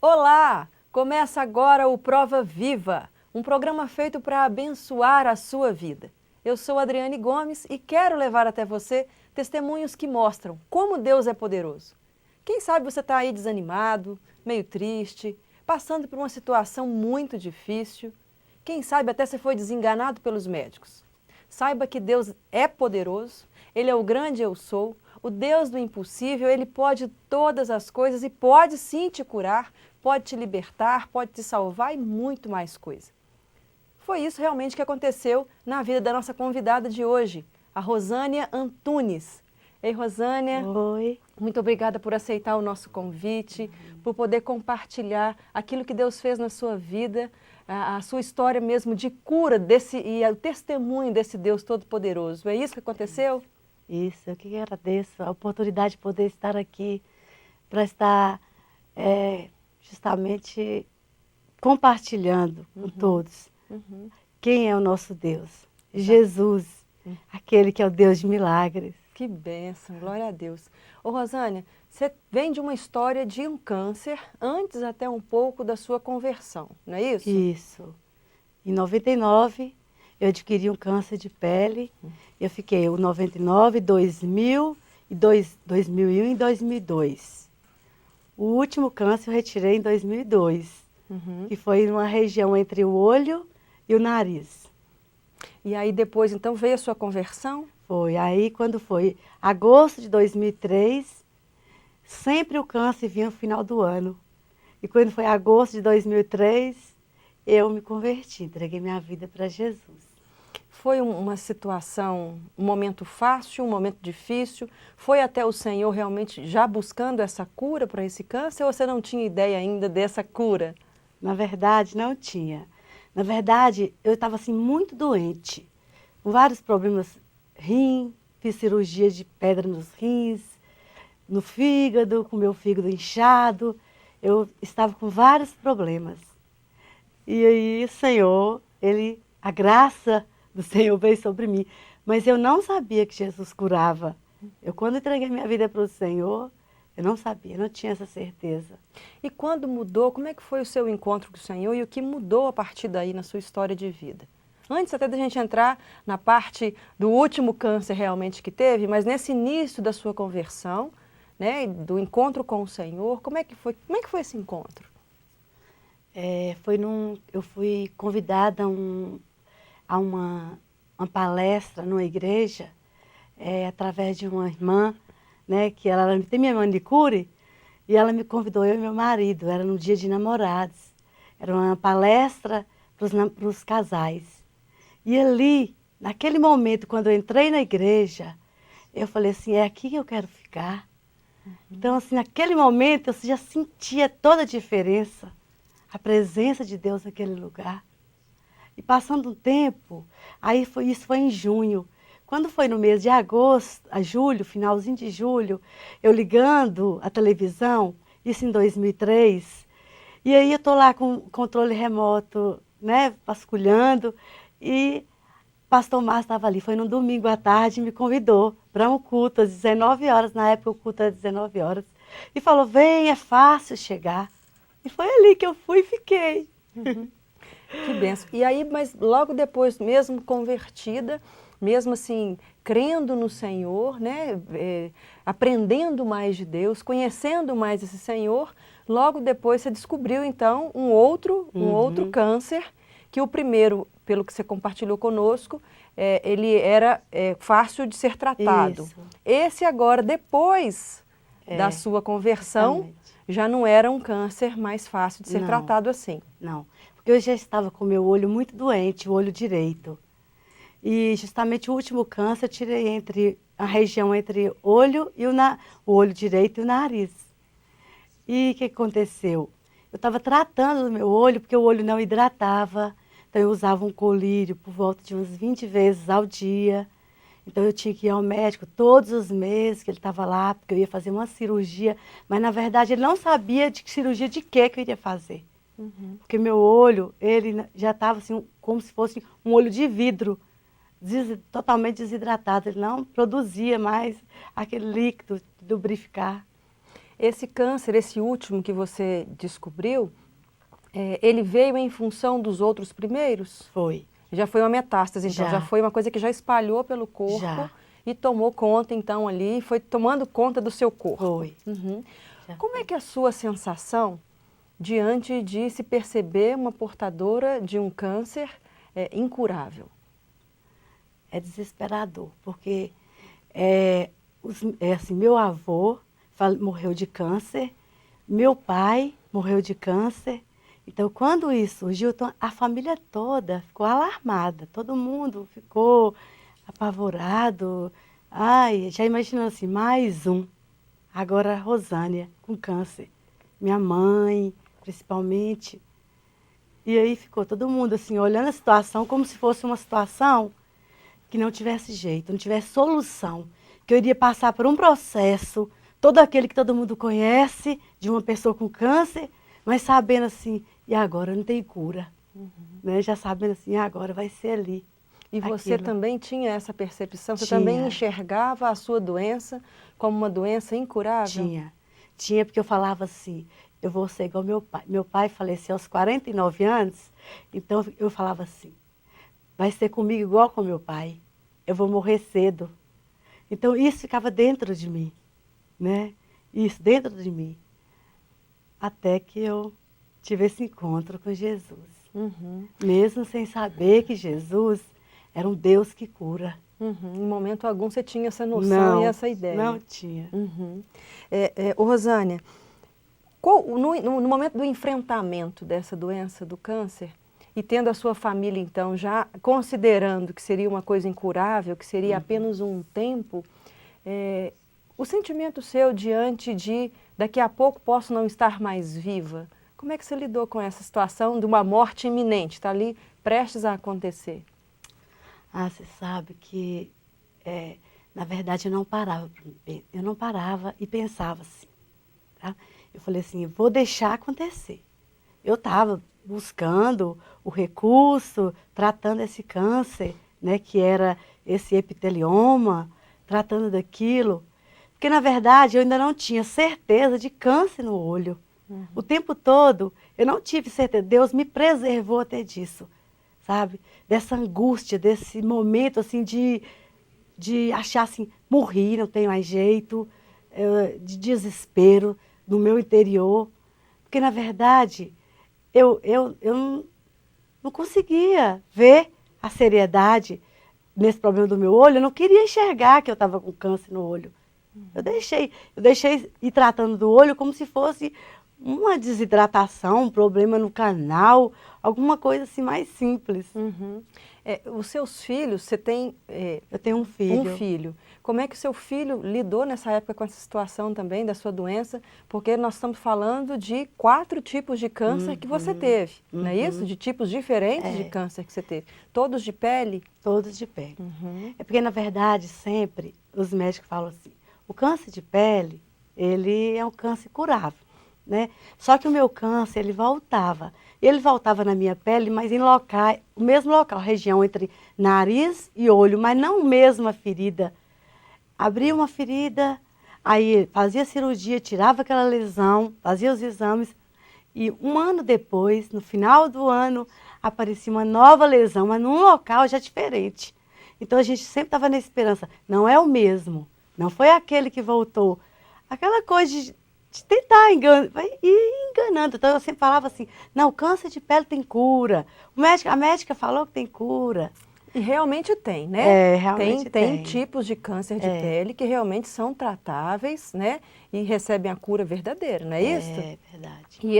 Olá! Começa agora o Prova Viva, um programa feito para abençoar a sua vida. Eu sou Adriane Gomes e quero levar até você testemunhos que mostram como Deus é poderoso. Quem sabe você está aí desanimado, meio triste, passando por uma situação muito difícil. Quem sabe até você foi desenganado pelos médicos. Saiba que Deus é poderoso, Ele é o grande eu sou, o Deus do impossível, Ele pode todas as coisas e pode sim te curar, pode te libertar, pode te salvar e muito mais coisa. Foi isso realmente que aconteceu na vida da nossa convidada de hoje, a Rosânia Antunes. Ei, Rosânia. Oi. Muito obrigada por aceitar o nosso convite, por poder compartilhar aquilo que Deus fez na sua vida, a sua história mesmo de cura e o testemunho desse Deus Todo-Poderoso. É isso que aconteceu? Isso, eu que agradeço a oportunidade de poder estar aqui para estar justamente compartilhando com todos quem é o nosso Deus. Jesus, aquele que é o Deus de milagres. Que bênção, glória a Deus. Ô Rosânia, você vem de uma história de um câncer, antes até um pouco da sua conversão, não é isso? Isso. Em 99, eu adquiri um câncer de pele. Eu fiquei em 99, 2000, 2001 e 2002. O último câncer eu retirei em 2002, que foi numa região entre o olho e o nariz. E aí depois, então, veio a sua conversão? Foi. Aí, quando foi agosto de 2003, sempre o câncer vinha no final do ano. E quando foi agosto de 2003, eu me converti, entreguei minha vida para Jesus. Foi uma situação, um momento fácil, um momento difícil? Foi até o Senhor realmente já buscando essa cura para esse câncer ou você não tinha ideia ainda dessa cura? Na verdade, não tinha. Na verdade, eu estava assim muito doente, com vários problemas, fiz cirurgia de pedra nos rins, no fígado, com meu fígado inchado. Eu estava com vários problemas. E aí o Senhor, a graça do Senhor veio sobre mim. Mas eu não sabia que Jesus curava. Quando entreguei minha vida para o Senhor, eu não sabia, não tinha essa certeza. E quando mudou, como é que foi o seu encontro com o Senhor e o que mudou a partir daí na sua história de vida? Antes até da gente entrar na parte do último câncer realmente que teve, mas nesse início da sua conversão, né, do encontro com o Senhor, como é que foi esse encontro? Eu fui convidada a uma palestra numa igreja, através de uma irmã, né, que ela tem minha manicure, e ela me convidou, eu e meu marido, era no dia de namorados. Era uma palestra para os casais. E ali, naquele momento, quando eu entrei na igreja, eu falei assim, é aqui que eu quero ficar. Então, assim, naquele momento, eu já sentia toda a diferença, a presença de Deus naquele lugar. E passando um tempo, isso foi em junho. Quando foi no mês de agosto, julho, finalzinho de julho, eu ligando a televisão, isso em 2003, e aí eu estou lá com o controle remoto, né, vasculhando, e o pastor Márcio estava ali, foi no domingo à tarde, me convidou para um culto às 19 horas, na época o culto era às 19 horas, e falou, vem, é fácil chegar. E foi ali que eu fui e fiquei. Que benção. E aí, mas logo depois, mesmo convertida, mesmo assim, crendo no Senhor, né, aprendendo mais de Deus, conhecendo mais esse Senhor, logo depois você descobriu, então, um outro câncer, que o primeiro, pelo que você compartilhou conosco, ele era fácil de ser tratado. Isso. Esse agora, depois da sua conversão, exatamente. Já não era um câncer mais fácil de ser Não. tratado assim. Não, porque eu já estava com o meu olho muito doente, o olho direito. E justamente o último câncer eu tirei a região entre o olho direito e o nariz. E o que aconteceu? Eu estava tratando do meu olho porque o olho não hidratava. Então eu usava um colírio por volta de umas 20 vezes ao dia. Então eu tinha que ir ao médico todos os meses que ele estava lá, porque eu ia fazer uma cirurgia. Mas na verdade ele não sabia de cirurgia de que eu iria fazer. Porque meu olho, ele já estava assim, como se fosse um olho de vidro, totalmente desidratado. Ele não produzia mais aquele líquido de lubrificar. Esse câncer, esse último que você descobriu, ele veio em função dos outros primeiros? Foi. Já foi uma metástase, então, já Já. foi uma coisa que já espalhou pelo corpo Já. e tomou conta, então, ali, foi tomando conta do seu corpo. Foi. Uhum. Já Como foi. é que é a sua sensação diante de se perceber uma portadora de um câncer incurável? É desesperador, porque assim, meu avô morreu de câncer, meu pai morreu de câncer. Então, quando isso surgiu, a família toda ficou alarmada, todo mundo ficou apavorado. Ai, já imaginando assim, mais um. Agora a Rosânia, com câncer. Minha mãe, principalmente. E aí ficou todo mundo assim, olhando a situação como se fosse uma situação que não tivesse jeito, não tivesse solução. Que eu iria passar por um processo, todo aquele que todo mundo conhece, de uma pessoa com câncer, mas sabendo assim, e agora não tem cura. Né? Já sabendo assim, agora vai ser ali. E você aquilo. também tinha essa percepção? Você Tinha. também enxergava a sua doença como uma doença incurável? Tinha porque eu falava assim, eu vou ser igual meu pai. Meu pai faleceu aos 49 anos, então eu falava assim, vai ser comigo igual com meu pai. Eu vou morrer cedo. Então isso ficava dentro de mim, né? Isso, dentro de mim. Até que eu tive esse encontro com Jesus. Uhum. Mesmo sem saber que Jesus era um Deus que cura. Uhum. Em momento algum você tinha essa noção e essa ideia? Não tinha. Uhum. Rosânia, no momento do enfrentamento dessa doença, do câncer, e tendo a sua família, então, já considerando que seria uma coisa incurável, que seria apenas um tempo, o sentimento seu diante de daqui a pouco posso não estar mais viva, como é que você lidou com essa situação de uma morte iminente, está ali prestes a acontecer? Ah, você sabe que, na verdade, eu não parava e pensava assim, tá? Eu falei assim, vou deixar acontecer. Eu estava buscando o recurso, tratando esse câncer, né, que era esse epitelioma, tratando daquilo, porque, na verdade, eu ainda não tinha certeza de câncer no olho. O tempo todo, eu não tive certeza, Deus me preservou até disso. Sabe? Dessa angústia, desse momento assim de achar assim, morri, não tenho mais jeito, de desespero no meu interior. Porque, na verdade, eu não conseguia ver a seriedade nesse problema do meu olho. Eu não queria enxergar que eu estava com câncer no olho. Eu deixei ir tratando do olho como se fosse uma desidratação, um problema no canal, alguma coisa assim mais simples. Uhum. Os seus filhos, você tem... Eu tenho um filho. Um filho. Como é que o seu filho lidou nessa época com essa situação também da sua doença? Porque nós estamos falando de 4 tipos de câncer que você teve, não é isso? De tipos diferentes de câncer que você teve. Todos de pele? Todos de pele. É porque, na verdade, sempre os médicos falam assim, o câncer de pele, ele é um câncer curável. Né? Só que o meu câncer, ele voltava na minha pele, mas em o mesmo local, região entre nariz e olho, mas não a mesma ferida. Abria uma ferida, aí fazia cirurgia, tirava aquela lesão, fazia os exames, e um ano depois, no final do ano, aparecia uma nova lesão, mas num local já diferente. Então a gente sempre estava na esperança, não é o mesmo, não foi aquele que voltou. Aquela coisa de tentar ir enganando. Então eu sempre falava assim, não, câncer de pele tem cura. A médica falou que tem cura. E realmente tem, né? Realmente tem tipos de câncer de pele que realmente são tratáveis, né? E recebem a cura verdadeira, não é isso? É verdade. E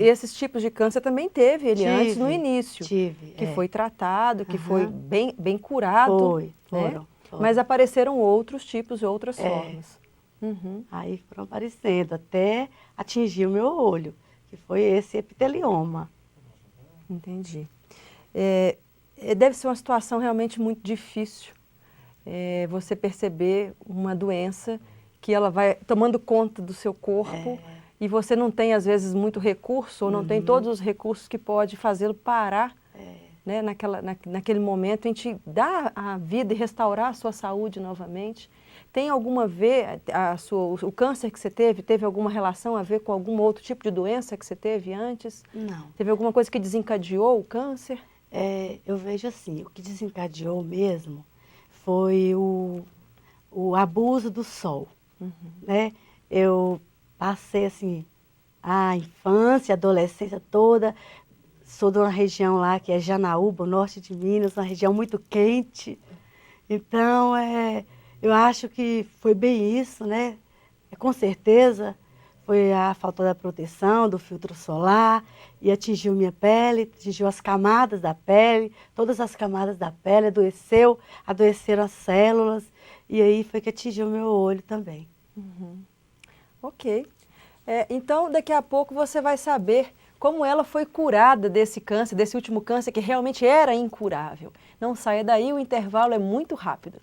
esses tipos de câncer também teve ele antes no início. Que foi tratado, que foi bem curado. Foram. Mas apareceram outros tipos e outras formas. Uhum. Aí foram aparecendo até atingir o meu olho, que foi esse epitelioma. Entendi. Deve ser uma situação realmente muito difícil você perceber uma doença que ela vai tomando conta do seu corpo e você não tem, às vezes, muito recurso ou não tem todos os recursos que pode fazê-lo parar né, naquele momento, em te dar a vida e restaurar a sua saúde novamente. Tem alguma o câncer que você teve alguma relação a ver com algum outro tipo de doença que você teve antes? Não. Teve alguma coisa que desencadeou o câncer? Eu vejo assim, o que desencadeou mesmo foi o abuso do sol, né? Eu passei assim a infância, a adolescência toda, sou de uma região lá que é Janaúba, norte de Minas, uma região muito quente. Então, eu acho que foi bem isso, né? Com certeza foi a falta da proteção, do filtro solar, e atingiu minha pele, atingiu as camadas da pele, todas as camadas da pele, adoeceram as células, e aí foi que atingiu meu olho também. Ok. Então, daqui a pouco você vai saber como ela foi curada desse câncer, desse último câncer que realmente era incurável. Não saia daí, o intervalo é muito rápido.